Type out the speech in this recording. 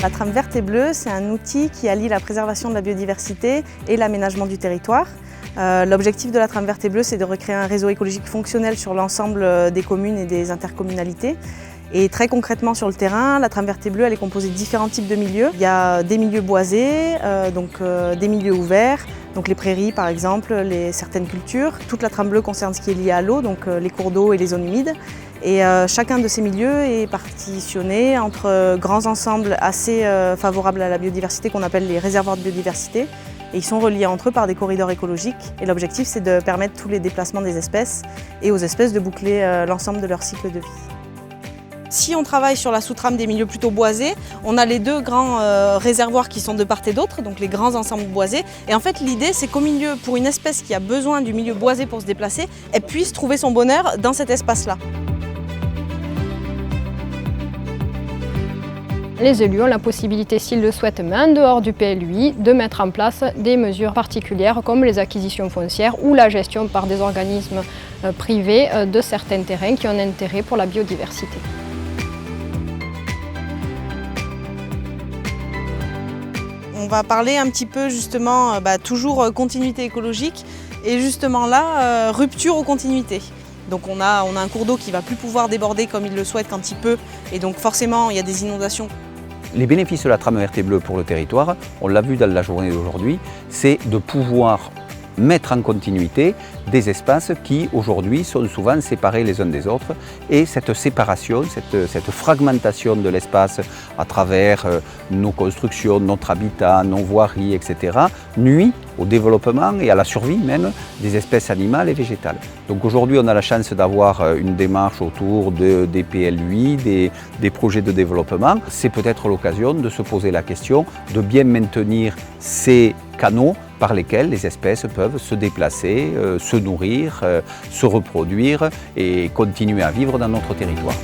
La trame verte et bleue, c'est un outil qui allie la préservation de la biodiversité et l'aménagement du territoire. L'objectif de la trame verte et bleue, c'est de recréer un réseau écologique fonctionnel sur l'ensemble des communes et des intercommunalités. Et très concrètement sur le terrain, la trame verte et bleue elle est composée de différents types de milieux. Il y a des milieux boisés, des milieux ouverts, donc les prairies par exemple, certaines cultures. Toute la trame bleue concerne ce qui est lié à l'eau, donc les cours d'eau et les zones humides. Et chacun de ces milieux est partitionné entre grands ensembles assez favorables à la biodiversité qu'on appelle les réservoirs de biodiversité. Et ils sont reliés entre eux par des corridors écologiques. Et l'objectif c'est de permettre tous les déplacements des espèces et aux espèces de boucler l'ensemble de leur cycle de vie. Si on travaille sur la sous-trame des milieux plutôt boisés, on a les deux grands réservoirs qui sont de part et d'autre, donc les grands ensembles boisés. Et en fait, l'idée, c'est qu'au milieu, pour une espèce qui a besoin du milieu boisé pour se déplacer, elle puisse trouver son bonheur dans cet espace-là. Les élus ont la possibilité, s'ils le souhaitent, mais en dehors du PLUI, de mettre en place des mesures particulières comme les acquisitions foncières ou la gestion par des organismes privés de certains terrains qui ont un intérêt pour la biodiversité. On va parler un petit peu justement, toujours continuité écologique et justement là, rupture aux continuités. Donc on a un cours d'eau qui ne va plus pouvoir déborder comme il le souhaite quand il peut et donc forcément il y a des inondations. Les bénéfices de la trame verte et bleue pour le territoire, on l'a vu dans la journée d'aujourd'hui, c'est de pouvoir mettre en continuité des espaces qui aujourd'hui sont souvent séparés les uns des autres et cette séparation, cette fragmentation de l'espace à travers nos constructions, notre habitat, nos voiries, etc. nuit au développement et à la survie même des espèces animales et végétales. Donc aujourd'hui on a la chance d'avoir une démarche autour des PLUI, des projets de développement. C'est peut-être l'occasion de se poser la question de bien maintenir ces canaux par lesquels les espèces peuvent se déplacer, se nourrir, se reproduire et continuer à vivre dans notre territoire.